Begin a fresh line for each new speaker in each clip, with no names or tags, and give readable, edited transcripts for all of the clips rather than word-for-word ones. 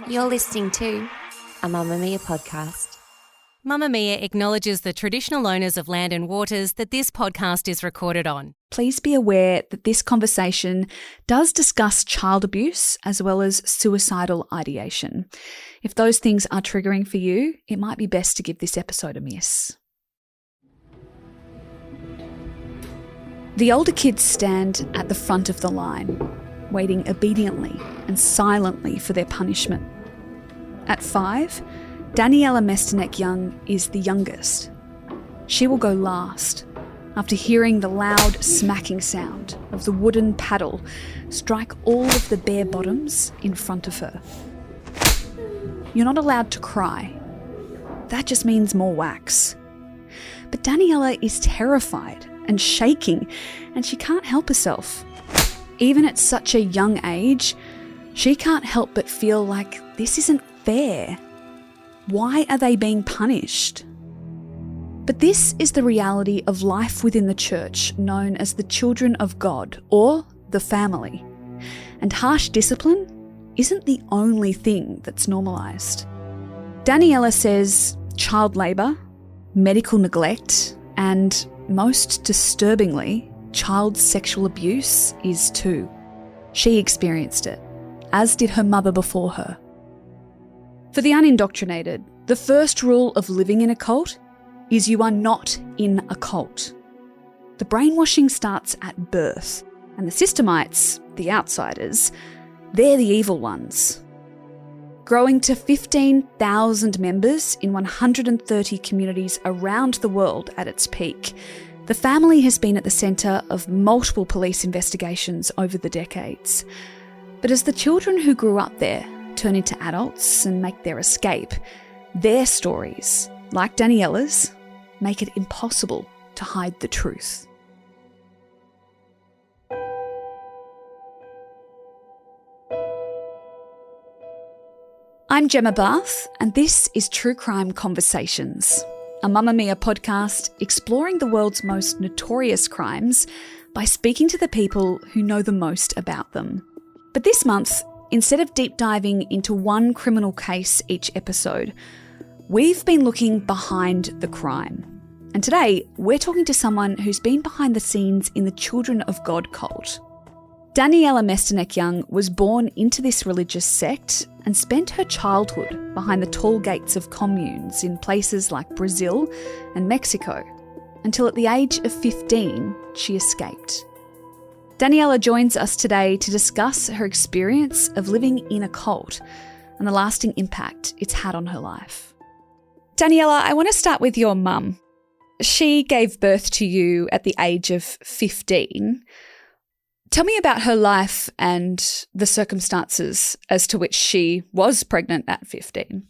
You're listening to a Mamamia podcast.
Mamamia acknowledges the traditional owners of land and waters that this podcast is recorded on.
Please be aware that this conversation does discuss child abuse as well as suicidal ideation. If those things are triggering for you, it might be best to give this episode a miss. The older kids stand at the front of the line, waiting obediently and silently for their punishment. At 5, Daniella Mestyanek Young is the youngest. She will go last after hearing the loud smacking sound of the wooden paddle strike all of the bare bottoms in front of her. You're not allowed to cry. That just means more wax. But Daniella is terrified and shaking, and she can't help herself. Even at such a young age, she can't help but feel like this isn't fair. Why are they being punished? But this is the reality of life within the church known as the children of God, or the family. And harsh discipline isn't the only thing that's normalised. Daniella says child labour, medical neglect, and most disturbingly, child sexual abuse is too. She experienced it, as did her mother before her. For the unindoctrinated, the first rule of living in a cult is you are not in a cult. The brainwashing starts at birth, and the systemites, the outsiders, they're the evil ones. Growing to 15,000 members in 130 communities around the world at its peak, the family has been at the centre of multiple police investigations over the decades. But as the children who grew up there turn into adults and make their escape, their stories, like Daniella's, make it impossible to hide the truth. I'm Gemma Barth, and this is True Crime Conversations, a Mamamia podcast exploring the world's most notorious crimes by speaking to the people who know the most about them. But this month, instead of deep diving into one criminal case each episode, we've been looking behind the crime. And today, we're talking to someone who's been behind the scenes in the Children of God cult. Daniella Mestyanek Young was born into this religious sect and spent her childhood behind the tall gates of communes in places like Brazil and Mexico, until at the age of 15, she escaped. Daniella joins us today to discuss her experience of living in a cult and the lasting impact it's had on her life. Daniella, I want to start with your mum. She gave birth to you at the age of 15. Tell me about her life and the circumstances as to which she was pregnant at 15.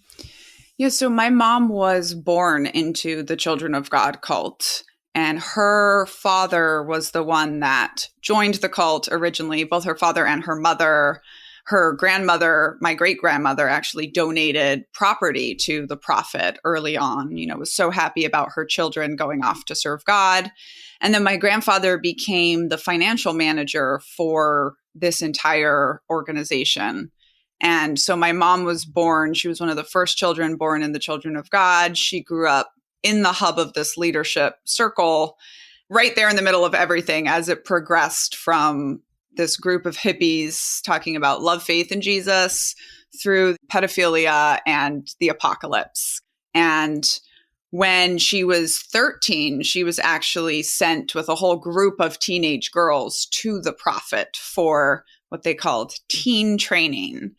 Yeah, so my mom was born into the Children of God cult. And her father was the one that joined the cult originally, both her father and her mother. Her grandmother, my great-grandmother, actually donated property to the prophet early on, was so happy about her children going off to serve God. And then my grandfather became the financial manager for this entire organization. And so my mom was born, she was one of the first children born in the Children of God. She grew up in the hub of this leadership circle, right there in the middle of everything as it progressed from this group of hippies talking about love, faith, and Jesus through pedophilia and the apocalypse. And when she was 13, she was actually sent with a whole group of teenage girls to the prophet for what they called teen training.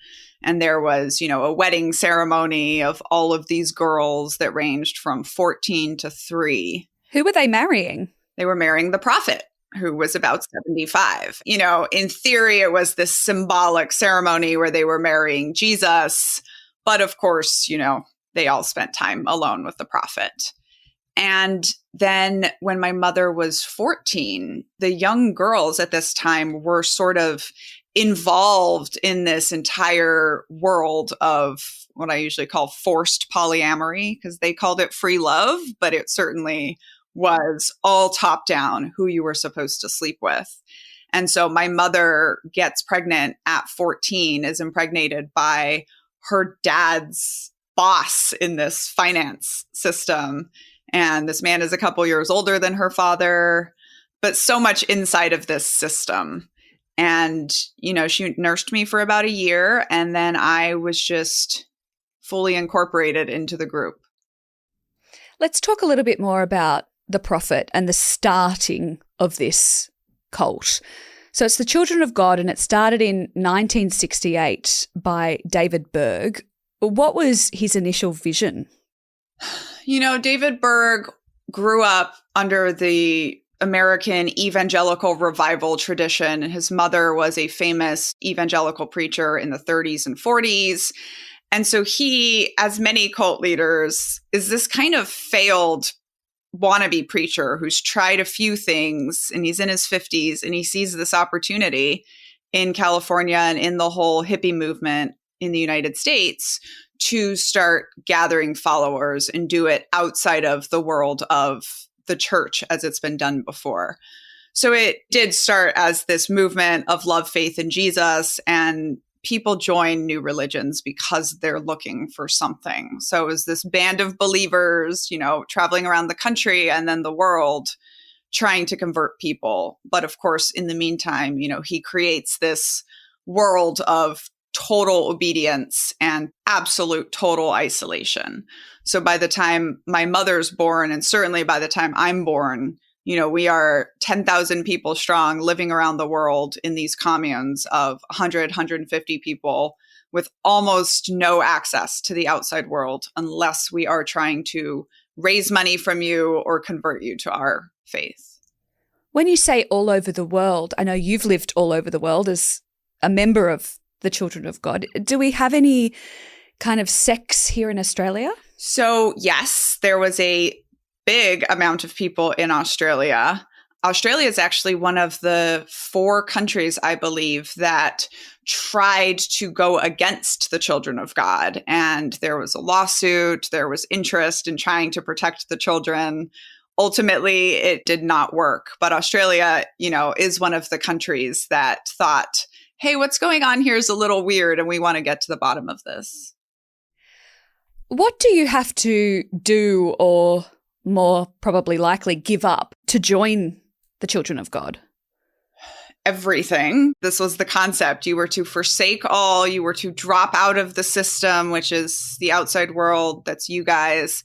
And there was, a wedding ceremony of all of these girls that ranged from 14 to 3.
Who were they marrying?
They were marrying the prophet, who was about 75. In theory, it was this symbolic ceremony where they were marrying Jesus. But of course, they all spent time alone with the prophet. And then when my mother was 14, the young girls at this time were sort of involved in this entire world of what I usually call forced polyamory, because they called it free love, but it certainly was all top down who you were supposed to sleep with. And so my mother gets pregnant at 14, is impregnated by her dad's boss in this finance system. And this man is a couple years older than her father, but so much inside of this system. And, she nursed me for about a year, and then I was just fully incorporated into the group.
Let's talk a little bit more about the prophet and the starting of this cult. So it's the Children of God, and it started in 1968 by David Berg. What was his initial vision?
David Berg grew up under the American evangelical revival tradition. His mother was a famous evangelical preacher in the 30s and 40s. And so he, as many cult leaders, is this kind of failed wannabe preacher who's tried a few things, and he's in his 50s, and he sees this opportunity in California and in the whole hippie movement in the United States to start gathering followers and do it outside of the world of the church as it's been done before. So it did start as this movement of love, faith in Jesus, and people join new religions because they're looking for something. So it was this band of believers, traveling around the country and then the world trying to convert people. But of course, in the meantime, he creates this world of total obedience and absolute total isolation. So by the time my mother's born, and certainly by the time I'm born, we are 10,000 people strong living around the world in these communes of 100, 150 people with almost no access to the outside world unless we are trying to raise money from you or convert you to our faith.
When you say all over the world, I know you've lived all over the world as a member of the Children of God. Do we have any kind of sects here in Australia?
So yes, there was a big amount of people in Australia. Australia is actually one of the 4 countries, I believe, that tried to go against the Children of God. And there was a lawsuit, there was interest in trying to protect the children. Ultimately, it did not work. But Australia, is one of the countries that thought, hey, what's going on here is a little weird, and we want to get to the bottom of this.
What do you have to do, or more probably likely give up, to join the Children of God?
Everything. This was the concept. You were to forsake all, you were to drop out of the system, which is the outside world, that's you guys.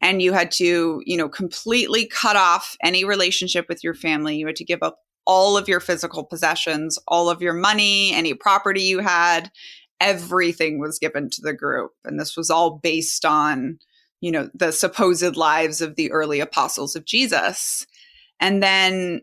And you had to, completely cut off any relationship with your family. You had to give up all of your physical possessions, all of your money, any property you had. Everything was given to the group. And this was all based on, the supposed lives of the early apostles of Jesus. And then,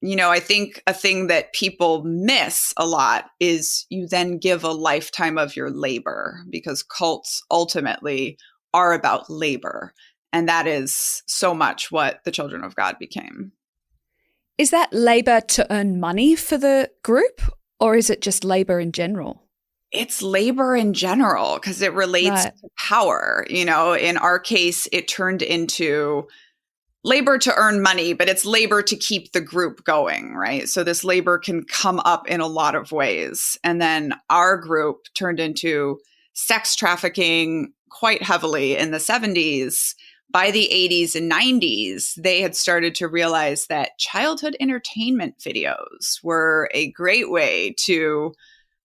I think a thing that people miss a lot is you then give a lifetime of your labor, because cults ultimately are about labor. And that is so much what the Children of God became.
Is that labor to earn money for the group, or is it just labor in general?
It's labor in general, because it relates to power. In our case, it turned into labor to earn money, but it's labor to keep the group going, right? So this labor can come up in a lot of ways. And then our group turned into sex trafficking quite heavily in the 70s. By the 80s and 90s, they had started to realize that childhood entertainment videos were a great way to,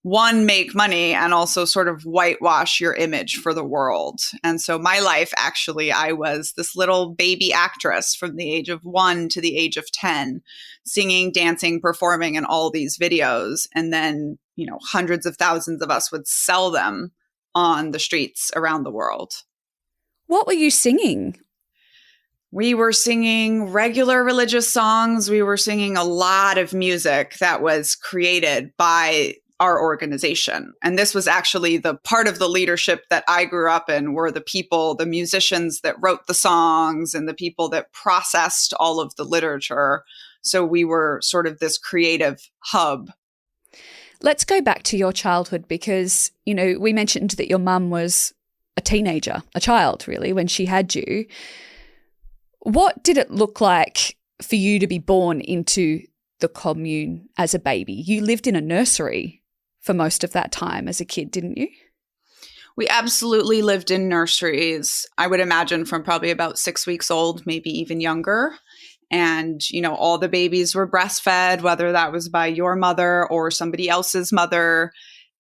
one, make money, and also sort of whitewash your image for the world. And so my life, actually, I was this little baby actress from the age of 1 to the age of 10, singing, dancing, performing in all these videos. And then, hundreds of thousands of us would sell them on the streets around the world.
What were you singing?
We were singing regular religious songs. We were singing a lot of music that was created by our organization. And this was actually the part of the leadership that I grew up in, were the people, the musicians that wrote the songs and the people that processed all of the literature. So we were sort of this creative hub.
Let's go back to your childhood, because, we mentioned that your mum was a teenager, a child really, when she had you. What did it look like for you to be born into the commune as a baby. You lived in a nursery for most of that time as a kid, didn't you?
We absolutely lived in nurseries, I would imagine from probably about 6 weeks old, maybe even younger. And, all the babies were breastfed, whether that was by your mother or somebody else's mother.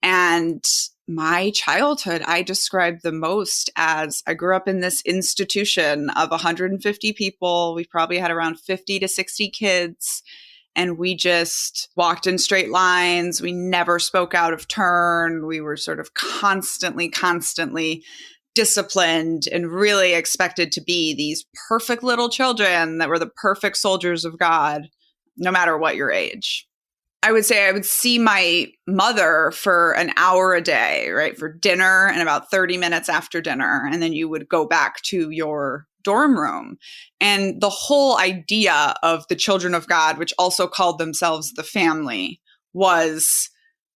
And my childhood, I describe the most as I grew up in this institution of 150 people. We probably had around 50 to 60 kids. And we just walked in straight lines. We never spoke out of turn. We were sort of constantly disciplined and really expected to be these perfect little children that were the perfect soldiers of God, no matter what your age. I would say I would see my mother for an hour a day, right, for dinner and about 30 minutes after dinner. And then you would go back to your dorm room. And the whole idea of the children of God, which also called themselves the family, was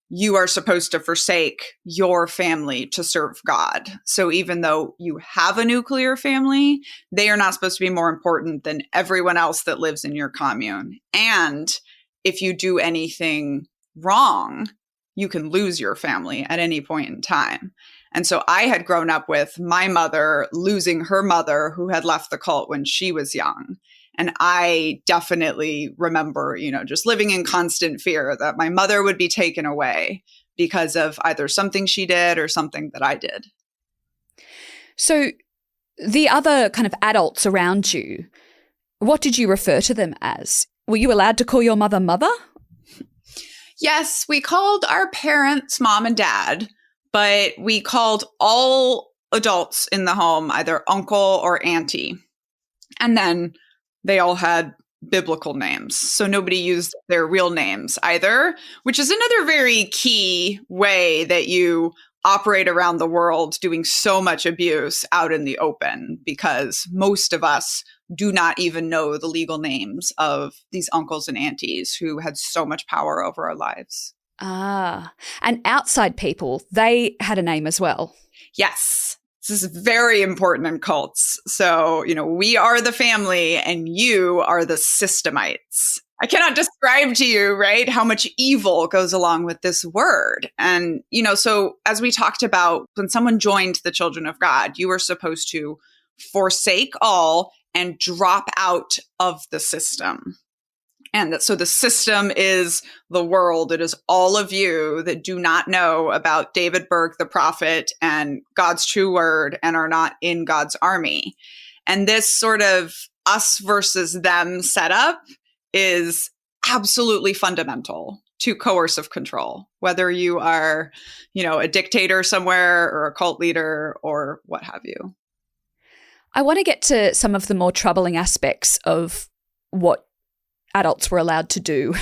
you are supposed to forsake your family to serve God. So even though you have a nuclear family, they are not supposed to be more important than everyone else that lives in your commune. And if you do anything wrong, you can lose your family at any point in time. And so I had grown up with my mother losing her mother who had left the cult when she was young. And I definitely remember, just living in constant fear that my mother would be taken away because of either something she did or something that I did.
So the other kind of adults around you, what did you refer to them as? Were you allowed to call your mother mother?
Yes, we called our parents mom and dad, but we called all adults in the home either uncle or auntie. And then they all had biblical names. So nobody used their real names either, which is another very key way that you operate around the world doing so much abuse out in the open, because most of us do not even know the legal names of these uncles and aunties who had so much power over our lives.
Ah, and outside people, they had a name as well.
Yes. This is very important in cults. So, we are the family and you are the systemites. I cannot describe to you, right, how much evil goes along with this word. And, so as we talked about, when someone joined the children of God, you were supposed to forsake all and drop out of the system. And so the system is the world. It is all of you that do not know about David Berg, the prophet, and God's true word and are not in God's army. And this sort of us versus them setup is absolutely fundamental to coercive control, whether you are, a dictator somewhere or a cult leader or what have you.
I want to get to some of the more troubling aspects of what adults were allowed to do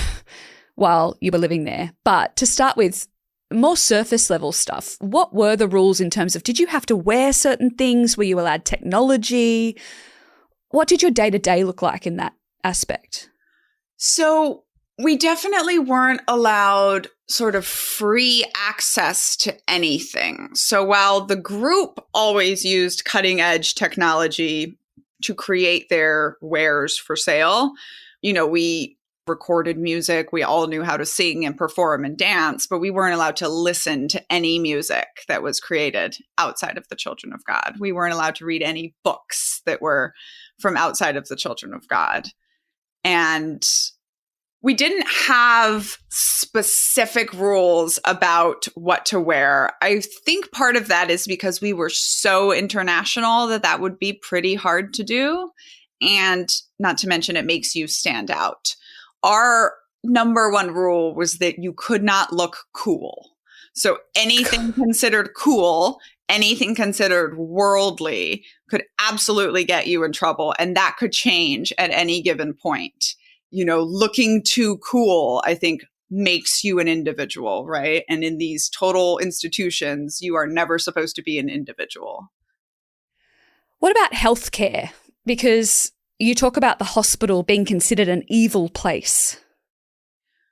while you were living there. But to start with, more surface level stuff. What were the rules in terms of, did you have to wear certain things? Were you allowed technology? What did your day-to-day look like in that aspect?
So we definitely weren't allowed sort of free access to anything. So while the group always used cutting edge technology to create their wares for sale, we recorded music. We all knew how to sing and perform and dance, but we weren't allowed to listen to any music that was created outside of the children of God. We weren't allowed to read any books that were from outside of the children of God. And we didn't have specific rules about what to wear. I think part of that is because we were so international that would be pretty hard to do. And not to mention, it makes you stand out. Our number one rule was that you could not look cool. So anything considered cool, anything considered worldly could absolutely get you in trouble. And that could change at any given point. Looking too cool, I think, makes you an individual, right? And in these total institutions, you are never supposed to be an individual.
What about healthcare? Because you talk about the hospital being considered an evil place.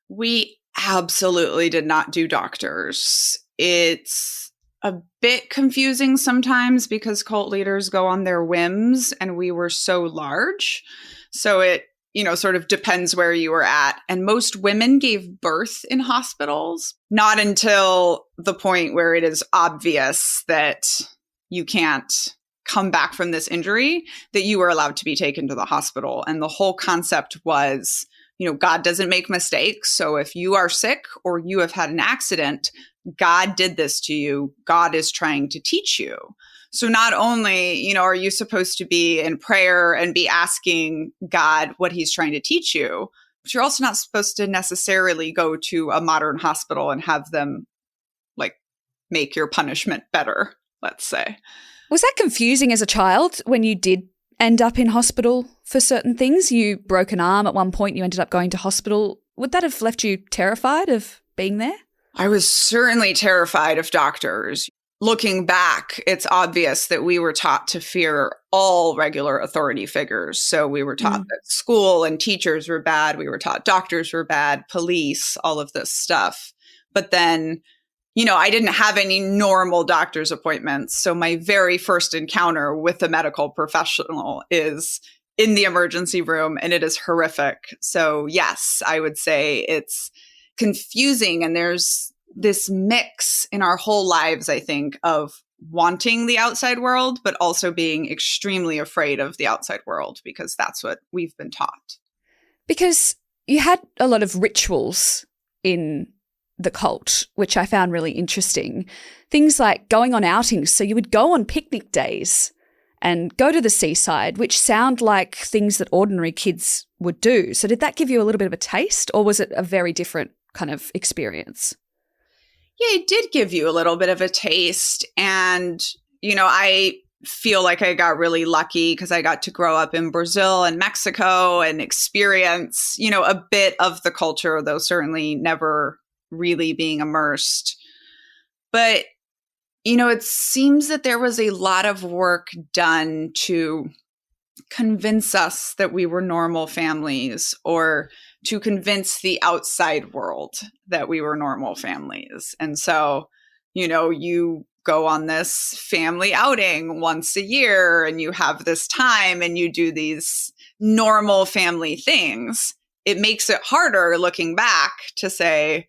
We absolutely did not do doctors. It's a bit confusing sometimes because cult leaders go on their whims and we were so large. So it sort of depends where you were at. And most women gave birth in hospitals, not until the point where it is obvious that you can't come back from this injury, that you were allowed to be taken to the hospital. And the whole concept was, God doesn't make mistakes. So if you are sick or you have had an accident, God did this to you. God is trying to teach you. So not only, are you supposed to be in prayer and be asking God what he's trying to teach you, but you're also not supposed to necessarily go to a modern hospital and have them make your punishment better, let's say.
Was that confusing as a child when you did end up in hospital for certain things? You broke an arm at one point, you ended up going to hospital. Would that have left you terrified of being there?
I was certainly terrified of doctors. Looking back, it's obvious that we were taught to fear all regular authority figures. So we were taught that school and teachers were bad. We were taught doctors were bad, police, all of this stuff. But then, I didn't have any normal doctor's appointments. So my very first encounter with a medical professional is in the emergency room, and it is horrific. So yes, I would say it's confusing. And there's this mix in our whole lives, I think, of wanting the outside world, but also being extremely afraid of the outside world, because that's what we've been taught.
Because you had a lot of rituals in the cult, which I found really interesting. Things like going on outings. So you would go on picnic days and go to the seaside, which sound like things that ordinary kids would do. So did that give you a little bit of a taste, or was it a very different kind of experience?
Yeah, it did give you a little bit of a taste. And, I feel like I got really lucky because I got to grow up in Brazil and Mexico and experience, a bit of the culture, though certainly never really being immersed. But, it seems that there was a lot of work done to convince us that we were normal families, or to convince the outside world that we were normal families. And so, you go on this family outing once a year and you have this time and you do these normal family things. It makes it harder looking back to say,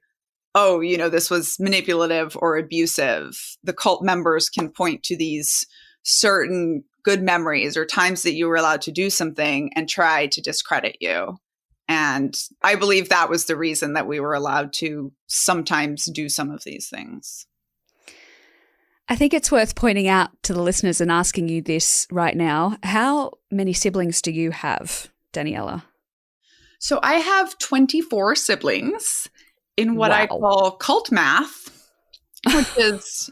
oh, this was manipulative or abusive. The cult members can point to these certain good memories or times that you were allowed to do something and try to discredit you. And I believe that was the reason that we were allowed to sometimes do some of these things.
I think it's worth pointing out to the listeners and asking you this right now. How many siblings do you have, Daniella?
So I have 24 siblings in what I call cult math, which is,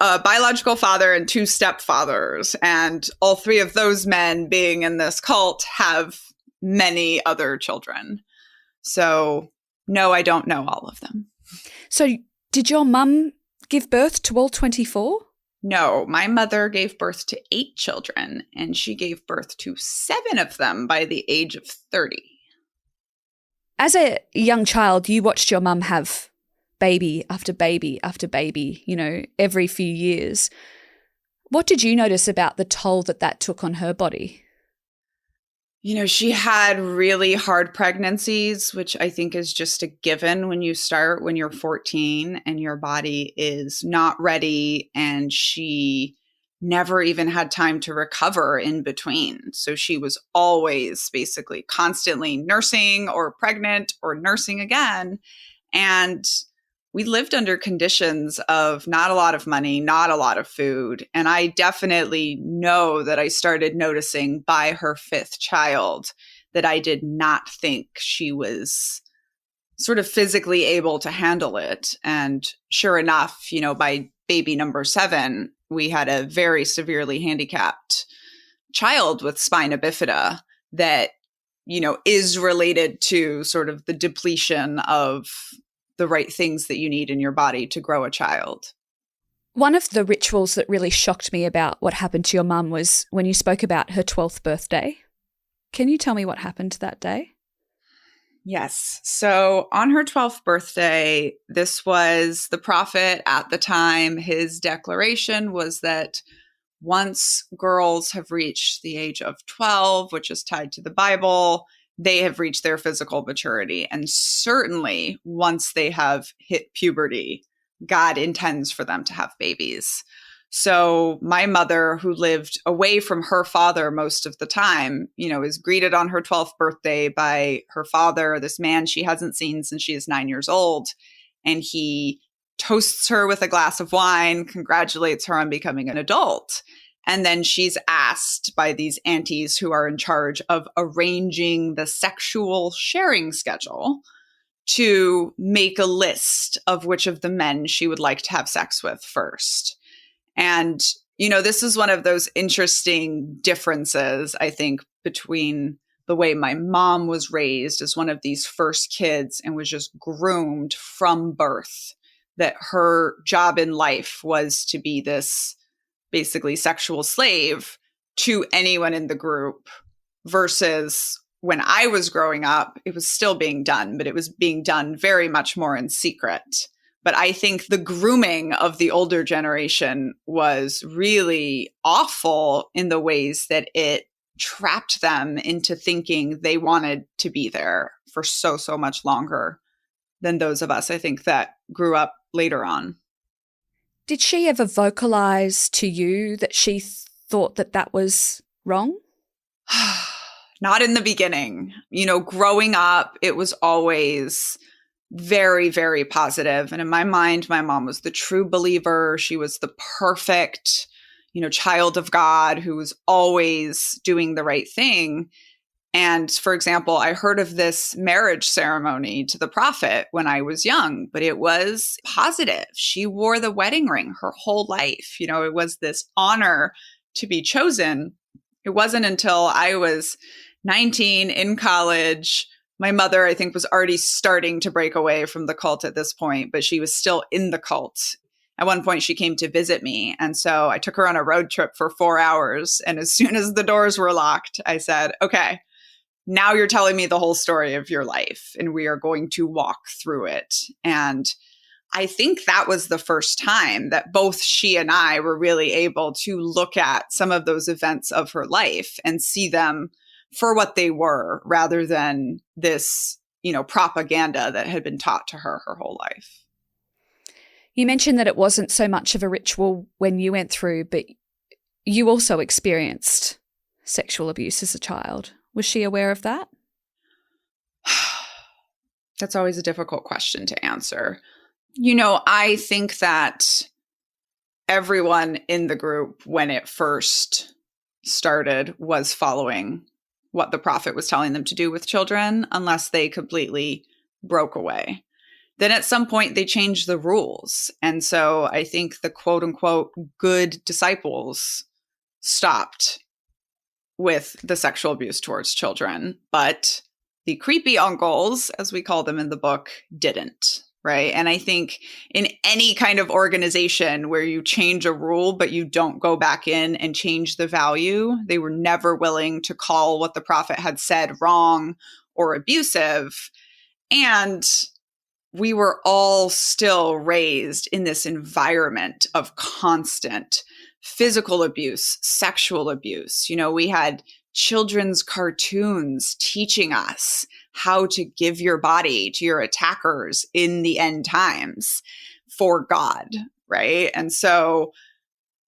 a biological father and 2 stepfathers. And all 3 of those men being in this cult have many other children. So no, I don't know all of them.
So did your mum give birth to all 24?
No, my mother gave birth to 8 children, and she gave birth to 7 of them by the age of 30.
As a young child, you watched your mum have baby after baby after baby, every few years. What did you notice about the toll that took on her body?
She had really hard pregnancies, which I think is just a given when you start when you're 14 and your body is not ready, and she never even had time to recover in between. So she was always basically constantly nursing or pregnant or nursing again. And we lived under conditions of not a lot of money, not a lot of food. And I definitely know that I started noticing by her 5th child that I did not think she was sort of physically able to handle it. And sure enough, by baby number 7, we had a very severely handicapped child with spina bifida that, is related to sort of the depletion of the right things that you need in your body to grow a child.
One of the rituals that really shocked me about what happened to your mum was when you spoke about her 12th birthday. Can you tell me what happened that day?
Yes. So on her 12th birthday, this was the prophet at the time. His declaration was that once girls have reached the age of 12, which is tied to the Bible, they have reached their physical maturity. And certainly once they have hit puberty, God intends for them to have babies. So my mother, who lived away from her father most of the time, is greeted on her 12th birthday by her father, this man she hasn't seen since she is 9 years old. And he toasts her with a glass of wine, congratulates her on becoming an adult. And then she's asked by these aunties who are in charge of arranging the sexual sharing schedule to make a list of which of the men she would like to have sex with first. And, this is one of those interesting differences, I think, between the way my mom was raised as one of these first kids and was just groomed from birth, that her job in life was to be this basically sexual slave to anyone in the group, versus when I was growing up, it was still being done, but it was being done very much more in secret. But I think the grooming of the older generation was really awful in the ways that it trapped them into thinking they wanted to be there for so much longer than those of us, I think, that grew up later on.
Did she ever vocalize to you that she thought that was wrong?
Not in the beginning. Growing up, it was always very, very positive. And in my mind, my mom was the true believer. She was the perfect, child of God who was always doing the right thing. And for example, I heard of this marriage ceremony to the prophet when I was young, but it was positive. She wore the wedding ring her whole life. It was this honor to be chosen. It wasn't until I was 19 in college. My mother, I think, was already starting to break away from the cult at this point, but she was still in the cult. At one point, she came to visit me. And so I took her on a road trip for 4 hours. And as soon as the doors were locked, I said, okay, now you're telling me the whole story of your life, and we are going to walk through it. And I think that was the first time that both she and I were really able to look at some of those events of her life and see them for what they were, rather than this, propaganda that had been taught to her whole life.
You mentioned that it wasn't so much of a ritual when you went through, but you also experienced sexual abuse as a child. Was she aware of that?
That's always a difficult question to answer. I think that everyone in the group, when it first started, was following what the prophet was telling them to do with children, unless they completely broke away. Then at some point they changed the rules. And so I think the quote unquote good disciples stopped with the sexual abuse towards children, but the creepy uncles, as we call them in the book, didn't. Right. And I think in any kind of organization where you change a rule, but you don't go back in and change the value, they were never willing to call what the prophet had said wrong or abusive. And we were all still raised in this environment of constant physical abuse, sexual abuse. We had children's cartoons teaching us how to give your body to your attackers in the end times for God, right? And so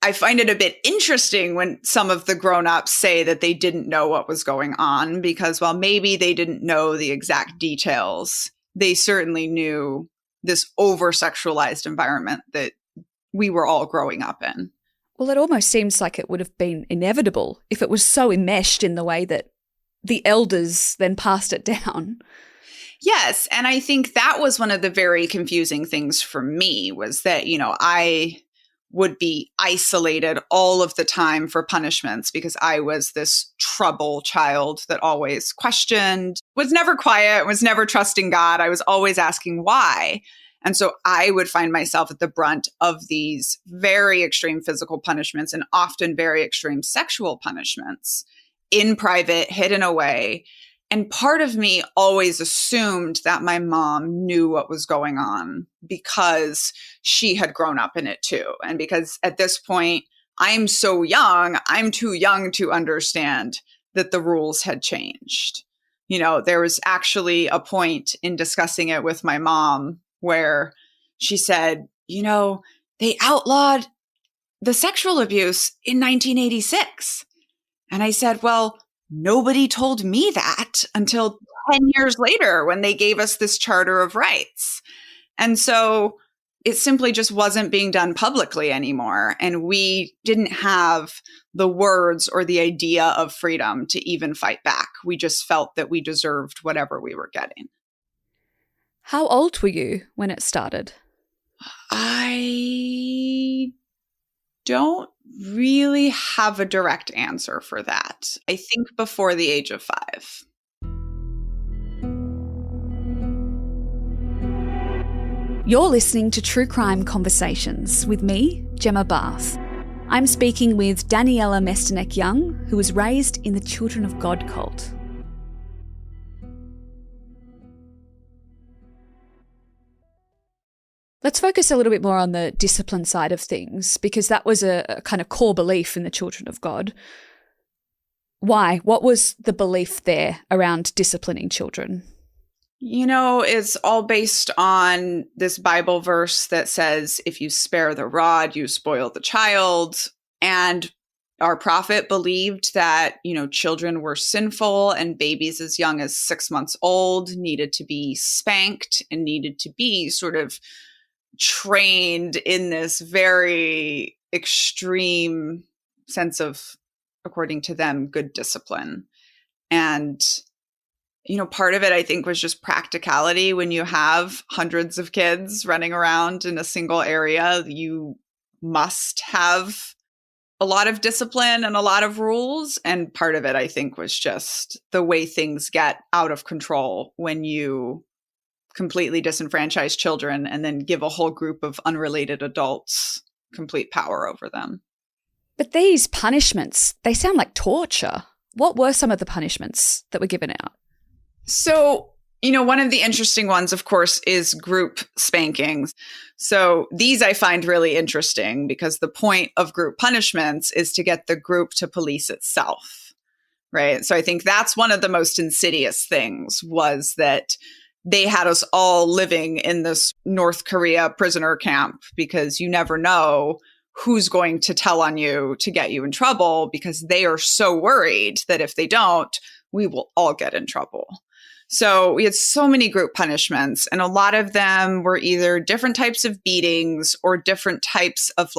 I find it a bit interesting when some of the grown-ups say that they didn't know what was going on, because while maybe they didn't know the exact details, they certainly knew this over-sexualized environment that we were all growing up in.
Well, it almost seems like it would have been inevitable if it was so enmeshed in the way that the elders then passed it down.
Yes. And I think that was one of the very confusing things for me, was that, I would be isolated all of the time for punishments because I was this trouble child that always questioned, was never quiet, was never trusting God. I was always asking why. And so I would find myself at the brunt of these very extreme physical punishments and often very extreme sexual punishments in private, hidden away. And part of me always assumed that my mom knew what was going on because she had grown up in it too. And because at this point, I'm so young, I'm too young to understand that the rules had changed. There was actually a point in discussing it with my mom where she said, they outlawed the sexual abuse in 1986. And I said, well, nobody told me that until 10 years later when they gave us this Charter of Rights. And so it simply just wasn't being done publicly anymore. And we didn't have the words or the idea of freedom to even fight back. We just felt that we deserved whatever we were getting.
How old were you when it started?
I don't really have a direct answer for that. I think before the age of 5.
You're listening to True Crime Conversations with me, Gemma Barth. I'm speaking with Daniella Mestyanek Young, who was raised in the Children of God cult. Let's focus a little bit more on the discipline side of things, because that was a kind of core belief in the Children of God. Why? What was the belief there around disciplining children?
It's all based on this Bible verse that says, if you spare the rod, you spoil the child. And our prophet believed that, children were sinful and babies as young as 6 months old needed to be spanked and needed to be sort of trained in this very extreme sense of, according to them, good discipline. And part of it, I think, was just practicality. When you have hundreds of kids running around in a single area, you must have a lot of discipline and a lot of rules. And part of it, I think, was just the way things get out of control when you completely disenfranchise children and then give a whole group of unrelated adults complete power over them.
But these punishments, they sound like torture. What were some of the punishments that were given out?
So, one of the interesting ones, of course, is group spankings. So these I find really interesting because the point of group punishments is to get the group to police itself, right? So I think that's one of the most insidious things, was that they had us all living in this North Korea prisoner camp, because you never know who's going to tell on you to get you in trouble, because they are so worried that if they don't, we will all get in trouble. So we had so many group punishments, and a lot of them were either different types of beatings or different types of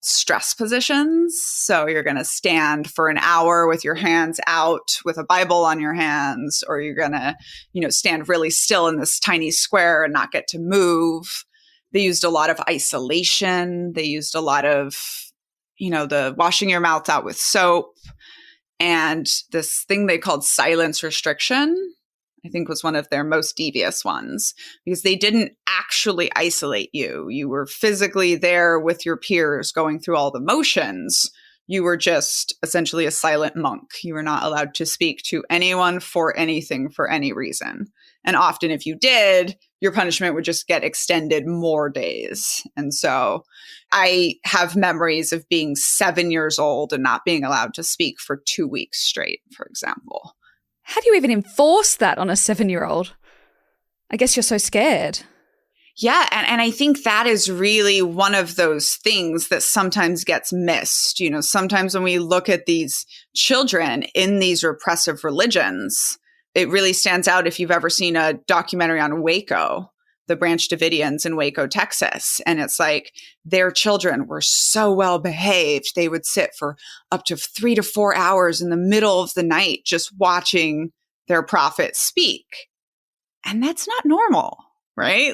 stress positions. So you're going to stand for an hour with your hands out with a Bible on your hands, or you're going to, stand really still in this tiny square and not get to move. They used a lot of isolation. They used a lot of, the washing your mouth out with soap. And this thing they called silence restriction, I think, was one of their most devious ones, because they didn't actually isolate you. You were physically there with your peers going through all the motions. You were just essentially a silent monk. You were not allowed to speak to anyone for anything for any reason. And often if you did, your punishment would just get extended more days. And so I have memories of being 7 years old and not being allowed to speak for 2 weeks straight, for example.
How do you even enforce that on a 7-year-old? I guess you're so scared.
Yeah. And I think that is really one of those things that sometimes gets missed. Sometimes when we look at these children in these repressive religions, it really stands out if you've ever seen a documentary on Waco, the Branch Davidians in Waco, Texas. And it's like their children were so well behaved. They would sit for up to 3 to 4 hours in the middle of the night just watching their prophet speak. And that's not normal, right?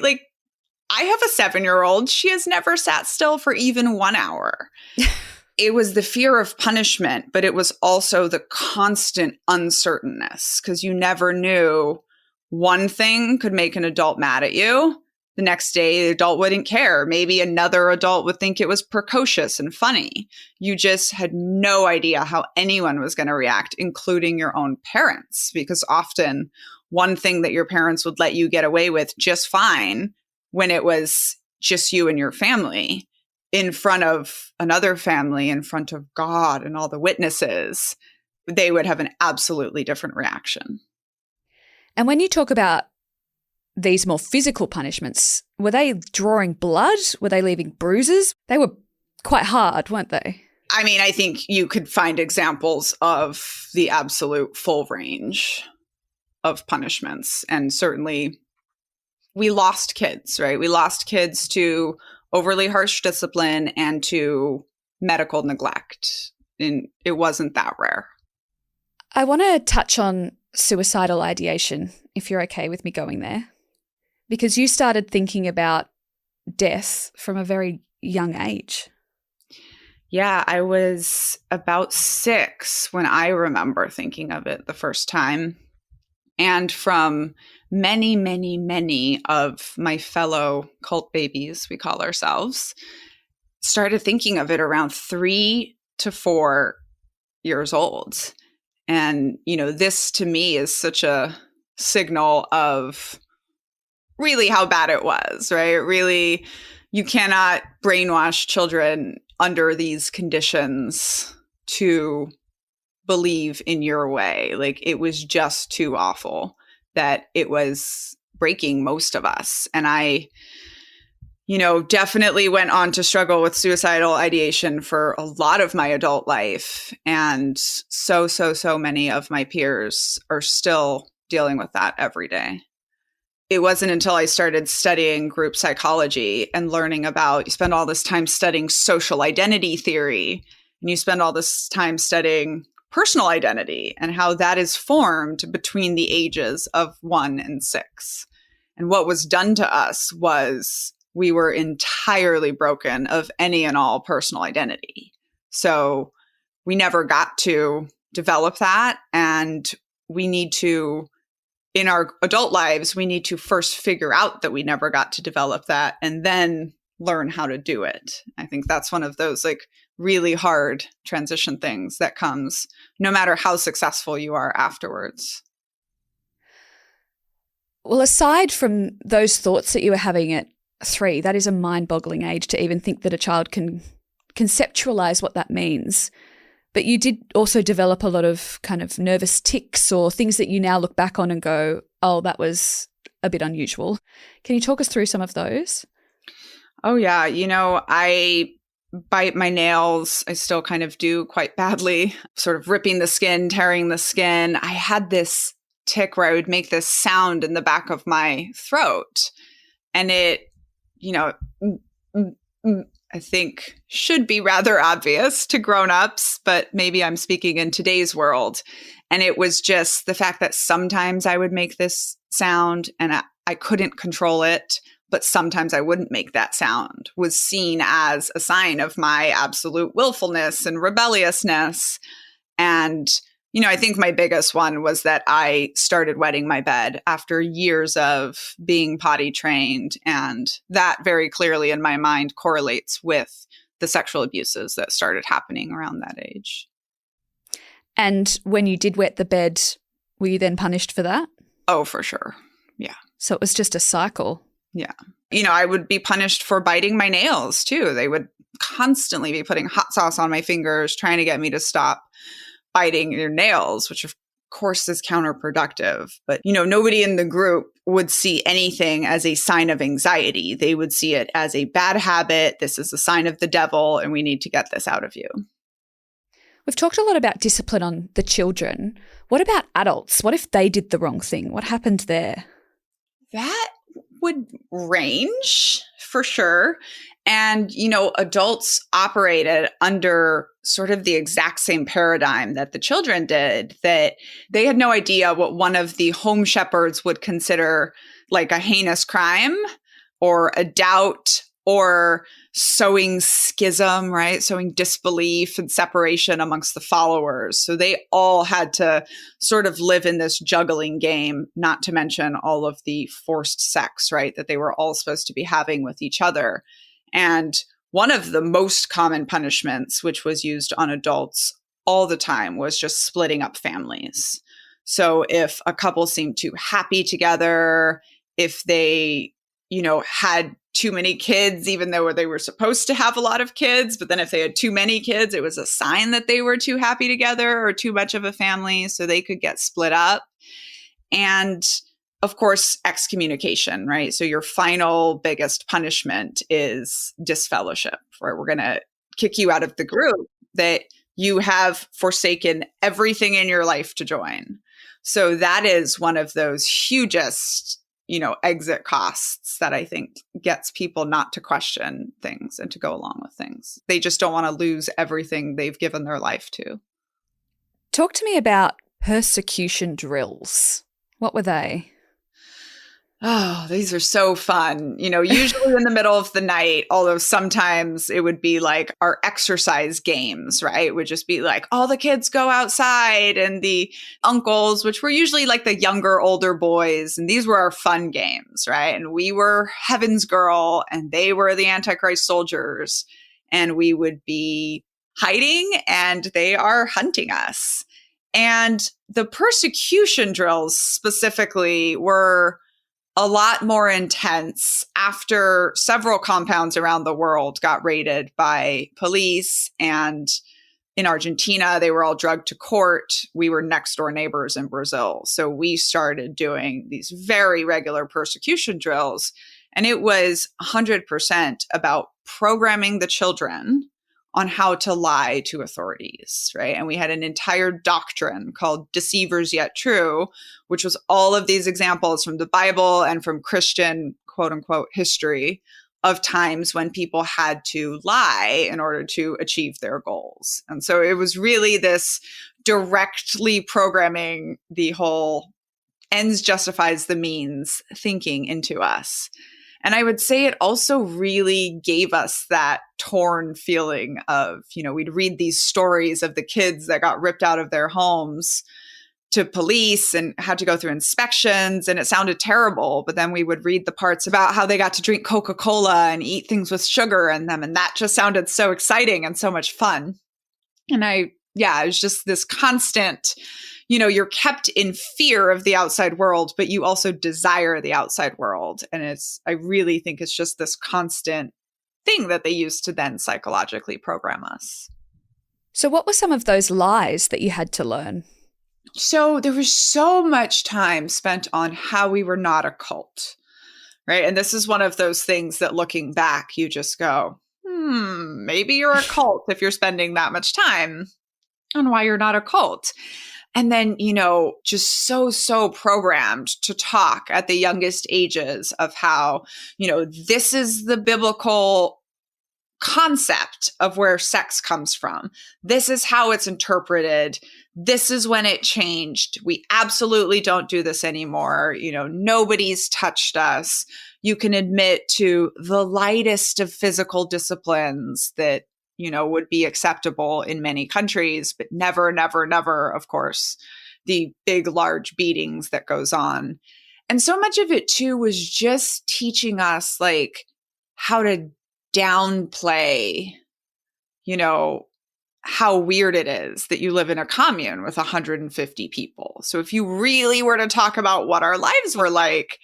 I have a 7-year-old. She has never sat still for even 1 hour. It was the fear of punishment, but it was also the constant uncertainness, because you never knew. One thing could make an adult mad at you. The next day, the adult wouldn't care. Maybe another adult would think it was precocious and funny. You just had no idea how anyone was going to react, including your own parents, because often one thing that your parents would let you get away with just fine when it was just you and your family, in front of another family, in front of God and all the witnesses, they would have an absolutely different reaction.
And when you talk about these more physical punishments, were they drawing blood? Were they leaving bruises? They were quite hard, weren't they?
I mean, I think you could find examples of the absolute full range of punishments. And certainly we lost kids, right? We lost kids to overly harsh discipline and to medical neglect. And it wasn't that rare.
I want to touch on suicidal ideation, if you're okay with me going there, because you started thinking about death from a very young age.
Yeah, I was about 6 when I remember thinking of it the first time. And from many, many, many of my fellow cult babies, we call ourselves, started thinking of it around 3 to 4 years old. And, this to me is such a signal of really how bad it was, right? Really, you cannot brainwash children under these conditions to believe in your way. Like, it was just too awful that it was breaking most of us. And I, definitely went on to struggle with suicidal ideation for a lot of my adult life. And so many of my peers are still dealing with that every day. It wasn't until I started studying group psychology and learning about, you spend all this time studying social identity theory, and you spend all this time studying personal identity and how that is formed between the ages of 1 and 6. And what was done to us was we were entirely broken of any and all personal identity. So we never got to develop that. And we need to, in our adult lives, we need to first figure out that we never got to develop that and then learn how to do it. I think that's one of those really hard transition things that comes no matter how successful you are afterwards.
Well, aside from those thoughts that you were having at 3, that is a mind-boggling age to even think that a child can conceptualize what that means. But you did also develop a lot of kind of nervous tics or things that you now look back on and go, oh, that was a bit unusual. Can you talk us through some of those?
Oh, yeah. I bite my nails. I still kind of do quite badly, sort of ripping the skin, tearing the skin. I had this tic where I would make this sound in the back of my throat. And it, I think should be rather obvious to grown-ups, but maybe I'm speaking in today's world. And it was just the fact that sometimes I would make this sound and I couldn't control it, but sometimes I wouldn't make that sound, was seen as a sign of my absolute willfulness and rebelliousness. And, I think my biggest one was that I started wetting my bed after years of being potty trained. And that very clearly in my mind correlates with the sexual abuses that started happening around that age.
And when you did wet the bed, were you then punished for that?
Oh, for sure. Yeah.
So it was just a cycle.
Yeah. I would be punished for biting my nails too. They would constantly be putting hot sauce on my fingers, trying to get me to stop biting your nails, which of course is counterproductive. But, nobody in the group would see anything as a sign of anxiety. They would see it as a bad habit. This is a sign of the devil, and we need to get this out of you.
We've talked a lot about discipline on the children. What about adults? What if they did the wrong thing? What happened there?
That would range for sure. And, adults operated under sort of the exact same paradigm that the children did, that they had no idea what one of the home shepherds would consider like a heinous crime or a doubt or sowing schism, right? Sowing disbelief and separation amongst the followers. So they all had to sort of live in this juggling game, not to mention all of the forced sex, right? That they were all supposed to be having with each other. And one of the most common punishments, which was used on adults all the time, was just splitting up families. So if a couple seemed too happy together, if they, had too many kids, even though they were supposed to have a lot of kids. But then if they had too many kids, it was a sign that they were too happy together or too much of a family, so they could get split up. And of course, excommunication, right? So your final biggest punishment is disfellowship, right? We're going to kick you out of the group that you have forsaken everything in your life to join. So that is one of those hugest, exit costs that I think gets people not to question things and to go along with things. They just don't want to lose everything they've given their life to.
Talk to me about persecution drills. What were they?
Oh, these are so fun. Usually in the middle of the night, although sometimes it would be like our exercise games, right? It would just be like all the kids go outside and the uncles, which were usually like the younger, older boys. And these were our fun games, right? And we were Heaven's Girl and they were the Antichrist soldiers. And we would be hiding and they are hunting us. And the persecution drills specifically were a lot more intense after several compounds around the world got raided by police. And in Argentina, they were all drugged to court. We were next door neighbors in Brazil. So we started doing these very regular persecution drills. And it was 100% about programming the children on how to lie to authorities, right? And we had an entire doctrine called Deceivers Yet True, which was all of these examples from the Bible and from Christian, quote unquote, history of times when people had to lie in order to achieve their goals. And so it was really this directly programming the whole ends justifies the means thinking into us. And I would say it also really gave us that torn feeling of, we'd read these stories of the kids that got ripped out of their homes to police and had to go through inspections, and it sounded terrible. But then we would read the parts about how they got to drink Coca-Cola and eat things with sugar in them. And that just sounded so exciting and so much fun. And it was just this constant, you're kept in fear of the outside world, but you also desire the outside world. And I really think it's just this constant thing that they use to then psychologically program us.
So what were some of those lies that you had to learn?
So there was so much time spent on how we were not a cult, right? And this is one of those things that looking back, you just go, maybe you're a cult if you're spending that much time on why you're not a cult. And then, just so programmed to talk at the youngest ages of how, this is the biblical concept of where sex comes from. This is how it's interpreted. This is when it changed. We absolutely don't do this anymore. Nobody's touched us. You can admit to the lightest of physical disciplines that would be acceptable in many countries, but never, never, never, of course, the big, large beatings that goes on. And so much of it too was just teaching us how to downplay, how weird it is that you live in a commune with 150 people. So if you really were to talk about what our lives were like,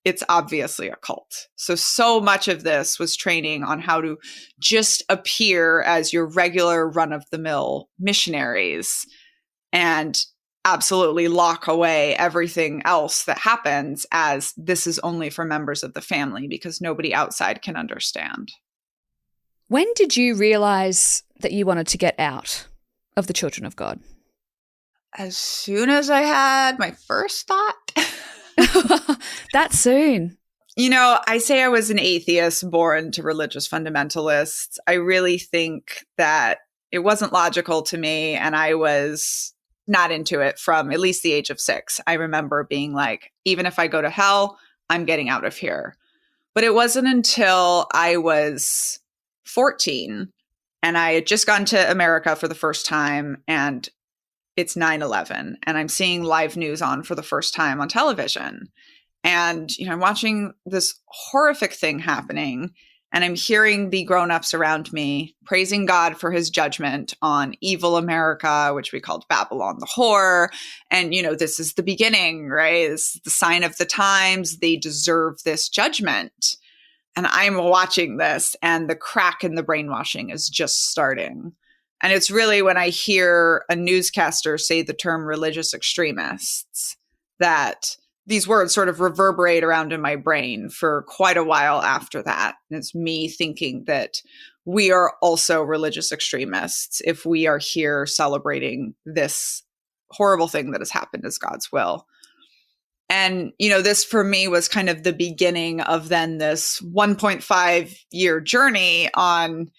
it's obviously a cult. So much of this was training on how to just appear as your regular run-of-the-mill missionaries and absolutely lock away everything else that happens as this is only for members of the family because nobody outside can understand.
When did you realize that you wanted to get out of the Children of God?
As soon as I had my first thought.
That soon?
I say I was an atheist born to religious fundamentalists. I really think that it wasn't logical to me, and I was not into it from at least the age of 6. I remember being like, even if I go to hell, I'm getting out of here. But it wasn't until I was 14 and I had just gone to America for the first time, and it's 9/11, and I'm seeing live news on for the first time on television. And, I'm watching this horrific thing happening, and I'm hearing the grown-ups around me praising God for his judgment on evil America, which we called Babylon the whore. And, this is the beginning, right? This is the sign of the times. They deserve this judgment. And I'm watching this, and the crack in the brainwashing is just starting. And it's really when I hear a newscaster say the term religious extremists that these words sort of reverberate around in my brain for quite a while after that. And it's me thinking that we are also religious extremists if we are here celebrating this horrible thing that has happened as God's will. And, this for me was kind of the beginning of then this 1.5-year journey on,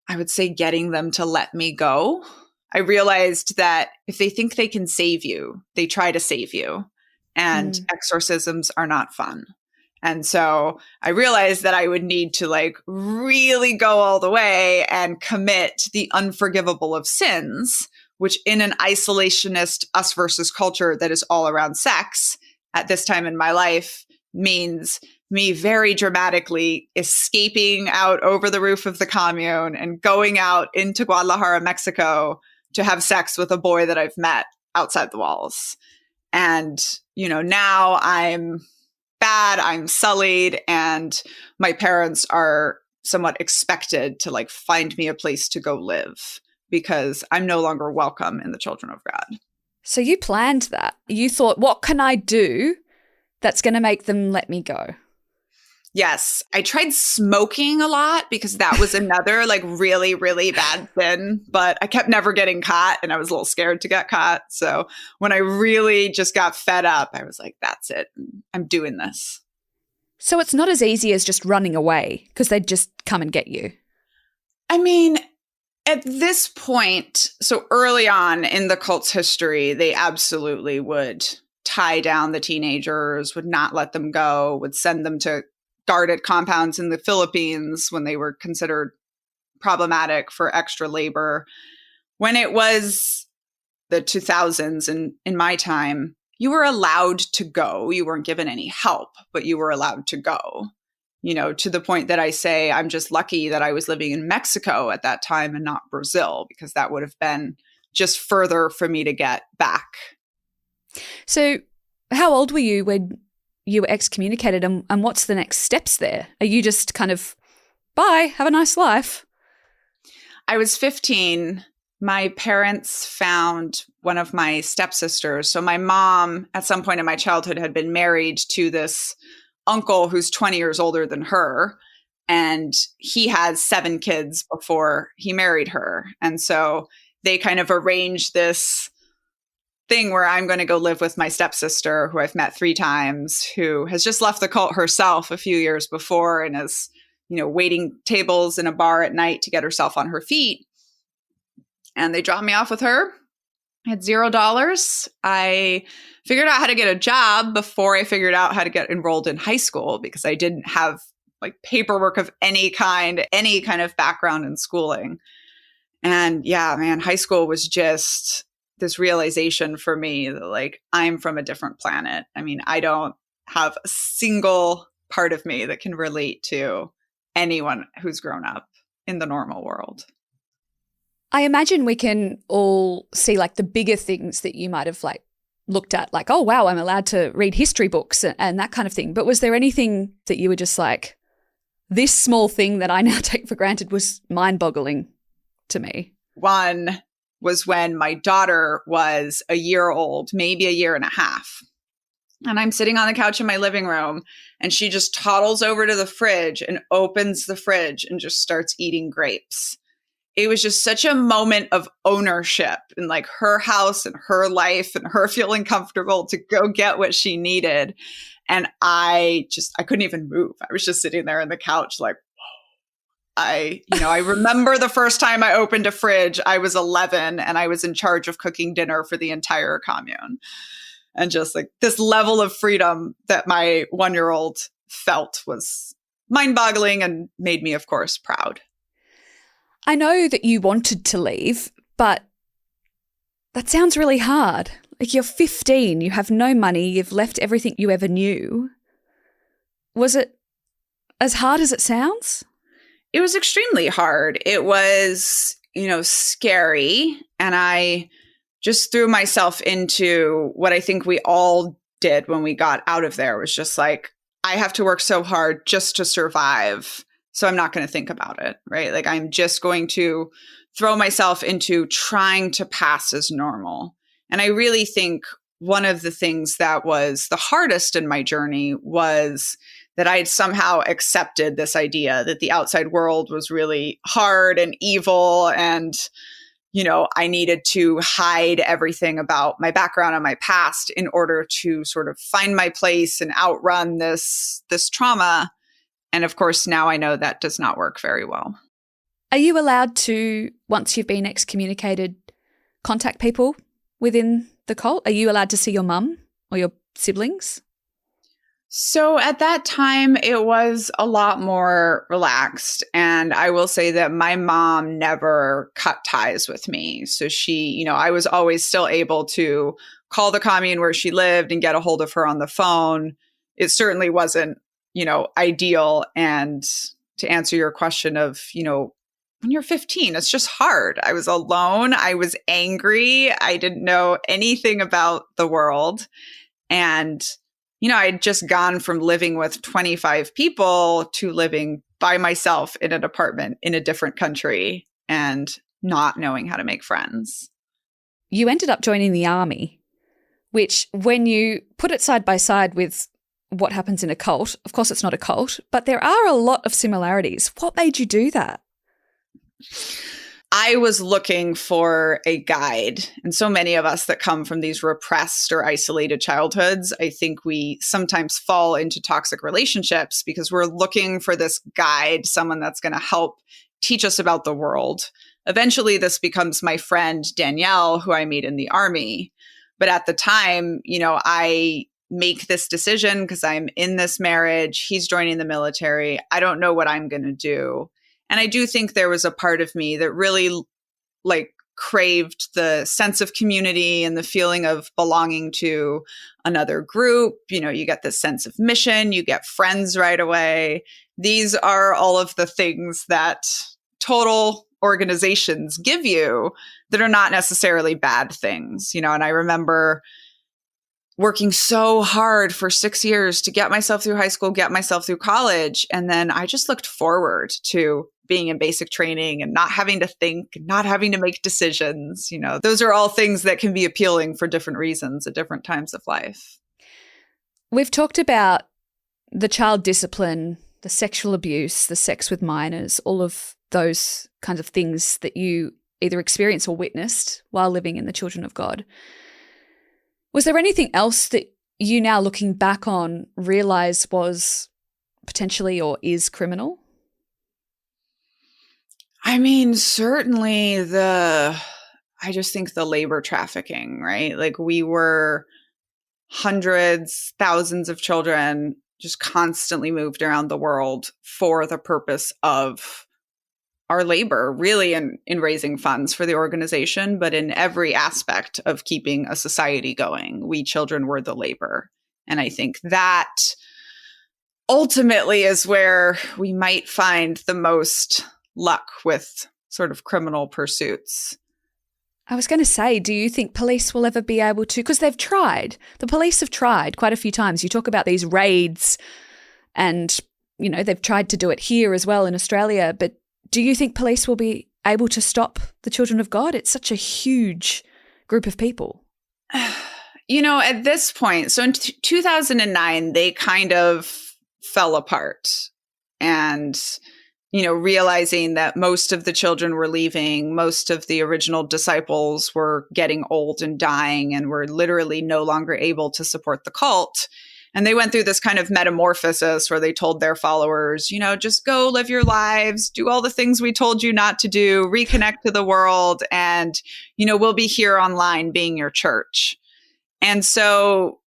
I would say, getting them to let me go. I realized that if they think they can save you, they try to save you. And exorcisms are not fun. And so I realized that I would need to really go all the way and commit the unforgivable of sins, which in an isolationist us versus culture that is all around sex at this time in my life means me very dramatically escaping out over the roof of the commune and going out into Guadalajara, Mexico to have sex with a boy that I've met outside the walls. And, now I'm bad, I'm sullied, and my parents are somewhat expected to find me a place to go live because I'm no longer welcome in the children of God.
So you planned that. You thought, what can I do that's going to make them let me go?
Yes. I tried smoking a lot because that was another really, really bad sin, but I kept never getting caught and I was a little scared to get caught. So when I really just got fed up, I was like, that's it. I'm doing this.
So it's not as easy as just running away because they'd just come and get you.
I mean, at this point, so early on in the cult's history, they absolutely would tie down the teenagers, would not let them go, would send them to guarded compounds in the Philippines when they were considered problematic for extra labor. When it was the 2000s and in my time, you were allowed to go. You weren't given any help, but you were allowed to go, to the point that I say I'm just lucky that I was living in Mexico at that time and not Brazil, because that would have been just further for me to get back.
So how old were you when you were excommunicated, and what's the next steps there? Are you just kind of, bye, have a nice life?
I was 15. My parents found one of my stepsisters. So my mom, at some point in my childhood, had been married to this uncle who's 20 years older than her. And he had 7 kids before he married her. And so they kind of arranged this thing where I'm going to go live with my stepsister, who I've met 3 times, who has just left the cult herself a few years before and is, waiting tables in a bar at night to get herself on her feet. And they dropped me off with her. I had $0. I figured out how to get a job before I figured out how to get enrolled in high school, because I didn't have paperwork of any kind of background in schooling. And yeah, man, high school was just this realization for me that I'm from a different planet. I mean, I don't have a single part of me that can relate to anyone who's grown up in the normal world.
I imagine we can all see the bigger things that you might have looked at, oh wow, I'm allowed to read history books and that kind of thing. But was there anything that you were just this small thing that I now take for granted was mind-boggling to me?
One was when my daughter was a year old, maybe a year and a half. And I'm sitting on the couch in my living room, and she just toddles over to the fridge and opens the fridge and just starts eating grapes. It was just such a moment of ownership in her house and her life and her feeling comfortable to go get what she needed. And I couldn't even move. I was just sitting there on the couch I remember the first time I opened a fridge, I was 11 and I was in charge of cooking dinner for the entire commune. And just this level of freedom that my 1-year-old felt was mind-boggling and made me, of course, proud.
I know that you wanted to leave, but that sounds really hard. You're 15, you have no money, you've left everything you ever knew. Was it as hard as it sounds?
It was extremely hard. It was, scary. And I just threw myself into what I think we all did when we got out of there, was just I have to work so hard just to survive. So I'm not going to think about it, right? Like I'm just going to throw myself into trying to pass as normal. And I really think one of the things that was the hardest in my journey was that I had somehow accepted this idea that the outside world was really hard and evil, and I needed to hide everything about my background and my past in order to sort of find my place and outrun this trauma. And of course, now I know that does not work very well.
Are you allowed to, once you've been excommunicated, contact people within the cult? Are you allowed to see your mum or your siblings?
So at that time, it was a lot more relaxed. And I will say that my mom never cut ties with me. So she, I was always still able to call the commune where she lived and get a hold of her on the phone. It certainly wasn't, ideal. And to answer your question of, when you're 15, it's just hard. I was alone. I was angry. I didn't know anything about the world. And I'd just gone from living with 25 people to living by myself in an apartment in a different country and not knowing how to make friends.
You ended up joining the army, which when you put it side by side with what happens in a cult, of course it's not a cult, but there are a lot of similarities. What made you do that?
I was looking for a guide. And so many of us that come from these repressed or isolated childhoods, I think we sometimes fall into toxic relationships because we're looking for this guide, someone that's going to help teach us about the world. Eventually, this becomes my friend Danielle, who I meet in the army. But at the time, I make this decision because I'm in this marriage. He's joining the military. I don't know what I'm going to do. And I do think there was a part of me that really craved the sense of community and the feeling of belonging to another group. You get this sense of mission, you get friends right away. These are all of the things that total organizations give you that are not necessarily bad things, and I remember working so hard for 6 years to get myself through high school, get myself through college. And then I just looked forward to being in basic training and not having to think, not having to make decisions. Those are all things that can be appealing for different reasons at different times of life.
We've talked about the child discipline, the sexual abuse, the sex with minors, all of those kinds of things that you either experienced or witnessed while living in the Children of God. Was there anything else that you now looking back on realize was potentially or is criminal?
I mean, certainly I just think the labor trafficking, right? We were hundreds, thousands of children just constantly moved around the world for the purpose of our labor, really in raising funds for the organization, but in every aspect of keeping a society going. We children were the labor. And I think that ultimately is where we might find the most luck with sort of criminal pursuits.
I was going to say, do you think police will ever be able to, because they've tried, the police have tried quite a few times. You talk about these raids and, they've tried to do it here as well in Australia, but do you think police will be able to stop the Children of God? It's such a huge group of people.
At this point, so in 2009, they kind of fell apart. And realizing that most of the children were leaving, most of the original disciples were getting old and dying and were literally no longer able to support the cult. And they went through this kind of metamorphosis where they told their followers, just go live your lives, do all the things we told you not to do, reconnect to the world, and, we'll be here online being your church. And so,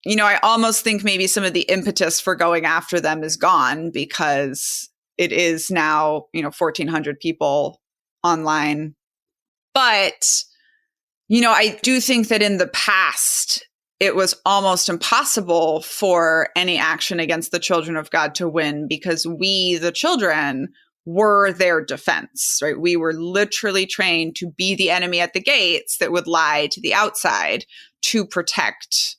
I almost think maybe some of the impetus for going after them is gone because it is now, 1,400 people online. But, I do think that in the past, it was almost impossible for any action against the Children of God to win because we, the children, were their defense, right? We were literally trained to be the enemy at the gates that would lie to the outside to protect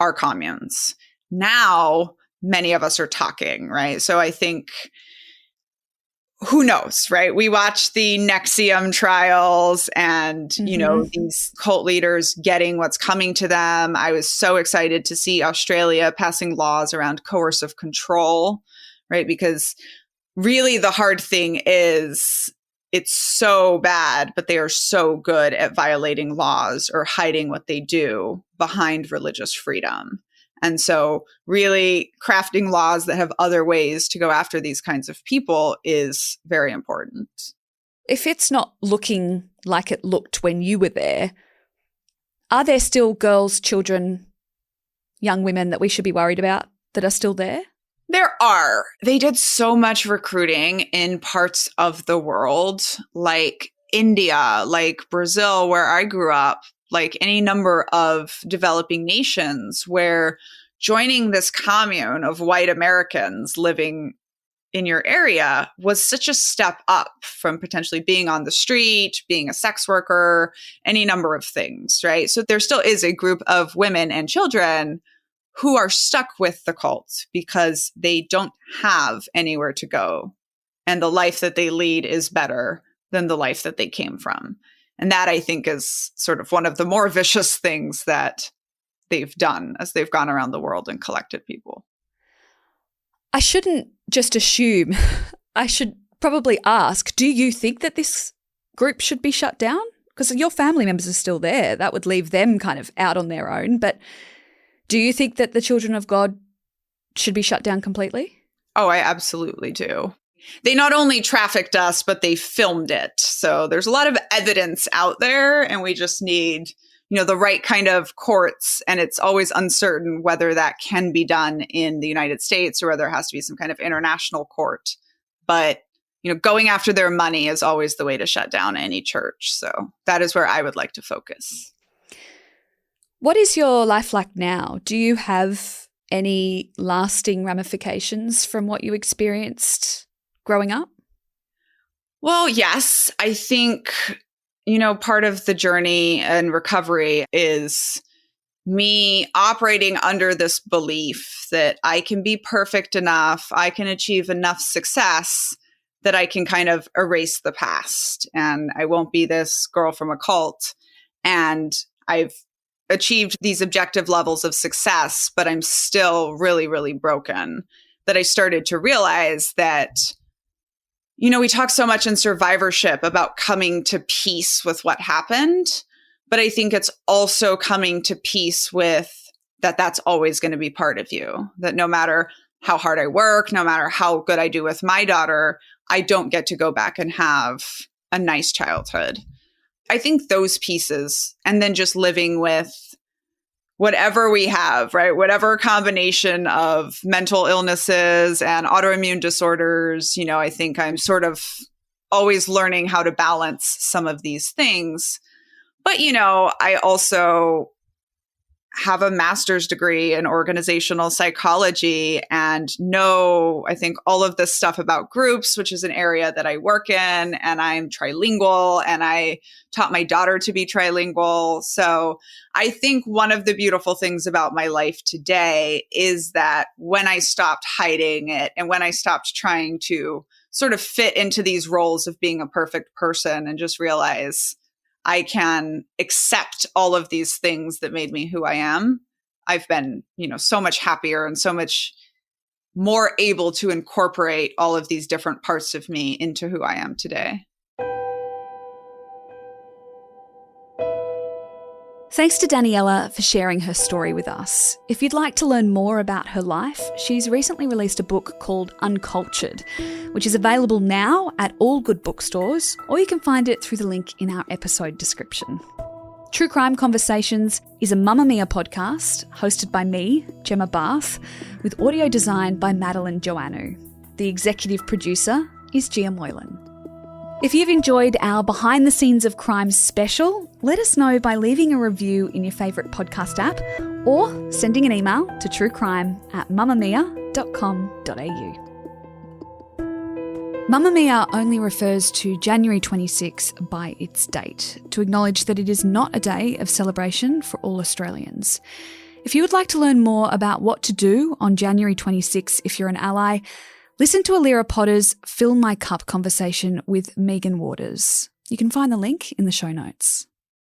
our communes. Now, many of us are talking, right? So I think, who knows, right? We watch the NXIVM trials and, these cult leaders getting what's coming to them. I was so excited to see Australia passing laws around coercive control, right? Because really the hard thing is it's so bad, but they are so good at violating laws or hiding what they do behind religious freedom. And so really crafting laws that have other ways to go after these kinds of people is very important.
If it's not looking like it looked when you were there, are there still girls, children, young women that we should be worried about that are still there?
There are. They did so much recruiting in parts of the world, like India, like Brazil, where I grew up, like any number of developing nations, where joining this commune of white Americans living in your area was such a step up from potentially being on the street, being a sex worker, any number of things, right? So there still is a group of women and children who are stuck with the cult because they don't have anywhere to go. And the life that they lead is better than the life that they came from. And that, I think, is sort of one of the more vicious things that they've done as they've gone around the world and collected people.
I shouldn't just assume. I should probably ask, do you think that this group should be shut down? Because your family members are still there. That would leave them kind of out on their own. But do you think that the Children of God should be shut down completely?
Oh, I absolutely do. They not only trafficked us, but they filmed it. So there's a lot of evidence out there, and we just need, the right kind of courts. And it's always uncertain whether that can be done in the United States or whether there has to be some kind of international court. But, going after their money is always the way to shut down any church. So that is where I would like to focus.
What is your life like now? Do you have any lasting ramifications from what you experienced growing up?
Well, yes. I think, part of the journey and recovery is me operating under this belief that I can be perfect enough, I can achieve enough success that I can kind of erase the past. And I won't be this girl from a cult. And I've achieved these objective levels of success, but I'm still really, really broken. That I started to realize that, we talk so much in survivorship about coming to peace with what happened, but I think it's also coming to peace with that's always going to be part of you. That no matter how hard I work, no matter how good I do with my daughter, I don't get to go back and have a nice childhood. I think those pieces, and then just living with whatever we have, right? Whatever combination of mental illnesses and autoimmune disorders, I think I'm sort of always learning how to balance some of these things. But, I also have a master's degree in organizational psychology and know, I think, all of this stuff about groups, which is an area that I work in, and I'm trilingual, and I taught my daughter to be trilingual. So I think one of the beautiful things about my life today is that when I stopped hiding it and when I stopped trying to sort of fit into these roles of being a perfect person and just realize I can accept all of these things that made me who I am, I've been, so much happier and so much more able to incorporate all of these different parts of me into who I am today.
Thanks to Daniella for sharing her story with us. If you'd like to learn more about her life, she's recently released a book called Uncultured, which is available now at all good bookstores, or you can find it through the link in our episode description. True Crime Conversations is a Mamamia podcast hosted by me, Gemma Barth, with audio design by Madeline Joannou. The executive producer is Gia Moylan. If you've enjoyed our Behind the Scenes of Crime special, let us know by leaving a review in your favourite podcast app or sending an email to truecrime@mamamia.com.au. Mamamia only refers to January 26 by its date, to acknowledge that it is not a day of celebration for all Australians. If you would like to learn more about what to do on January 26 if you're an ally, listen to Alira Potter's Fill My Cup conversation with Megan Waters. You can find the link in the show notes.